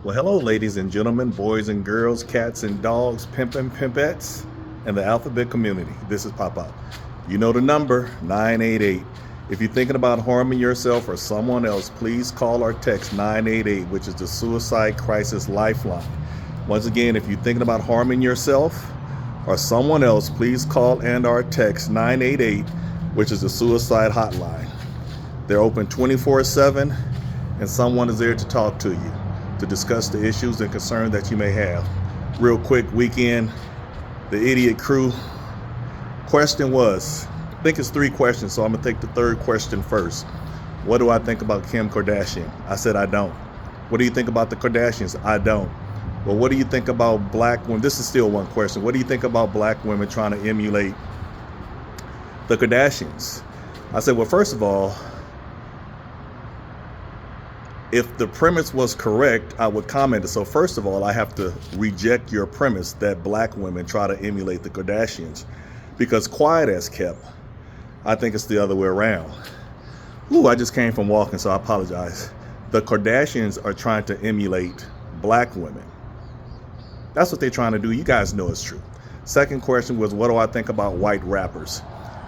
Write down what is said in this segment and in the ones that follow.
Well, hello, ladies and gentlemen, boys and girls, cats and dogs, pimp and pimpettes, and the alphabet community. This is Pop Out. You know the number, 988. If you're thinking about harming yourself or someone else, please call or text 988, which is the Suicide Crisis Lifeline. Once again, if you're thinking about harming yourself or someone else, please call and or text 988, which is the Suicide Hotline. They're open 24/7, and someone is there to talk to you, to discuss the issues and concerns that you may have. Real quick, weekend, the idiot crew. Question was, I think it's 3 questions, so I'm gonna take the 3rd question first. What do I think about Kim Kardashian? I said I don't. What do you think about the Kardashians? I don't. Well, what do you think about black women? This is still one question. What do you think about black women trying to emulate the Kardashians? I said, well, first of all, if the premise was correct, I would comment it. So first of all, I have to reject your premise that black women try to emulate the Kardashians, because quiet as kept, I think it's the other way around. Ooh, I just came from walking, so I apologize. The Kardashians are trying to emulate black women. That's what they're trying to do. You guys know it's true. Second question was, what do I think about white rappers?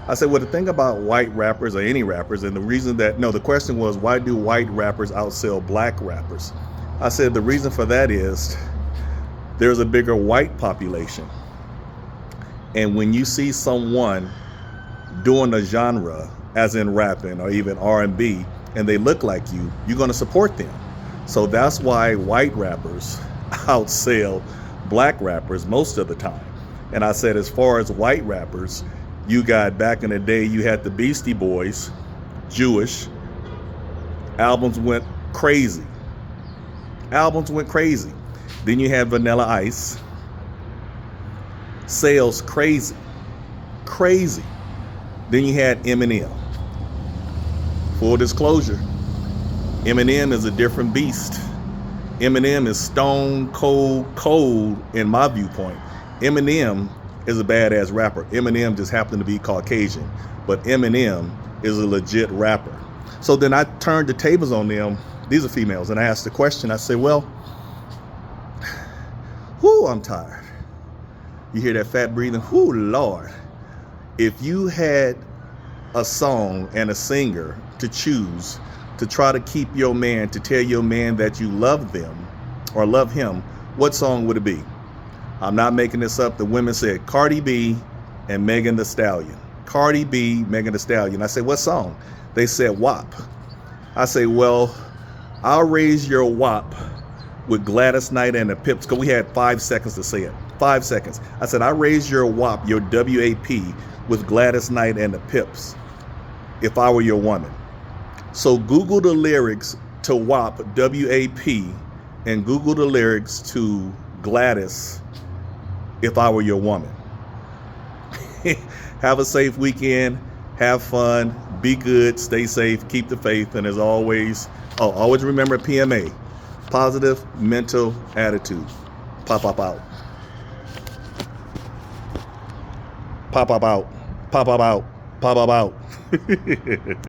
I said, well, the thing about white rappers or any rappers, and the reason that, no, the question was, why do white rappers outsell black rappers? I said, the reason for that is there's a bigger white population. And when you see someone doing a genre, as in rapping or even R&B, and they look like you, you're going to support them. So that's why white rappers outsell black rappers most of the time. And I said, as far as white rappers, you got, back in the day, you had the Beastie Boys, Jewish. Albums went crazy. Albums went crazy. Then you had Vanilla Ice. Sales crazy. Crazy. Then you had Eminem. Full disclosure, Eminem is a different beast. Eminem is stone cold in my viewpoint. Eminem is a badass rapper. Eminem just happened to be Caucasian, but Eminem is a legit rapper. So then I turned the tables on them. These are females, and I asked the question. I said, well, whoo, I'm tired. You hear that fat breathing? Whoo, Lord. If you had a song and a singer to choose to try to keep your man, to tell your man that you love them or love him, what song would it be? I'm not making this up. The women said Cardi B and Megan Thee Stallion. Cardi B, Megan Thee Stallion. I said, what song? They said WAP. I say, well, I'll raise your WAP with Gladys Knight and the Pips, because we had 5 seconds to say it. 5 seconds. I said, I raise your WAP, your WAP, with Gladys Knight and the Pips, if I were your woman. So Google the lyrics to WAP, WAP, and Google the lyrics to Gladys, if I were your woman. Have a safe weekend. Have fun. Be good. Stay safe. Keep the faith. And as always, always remember PMA. Positive mental attitude. Pop out. Pop out. Pop out.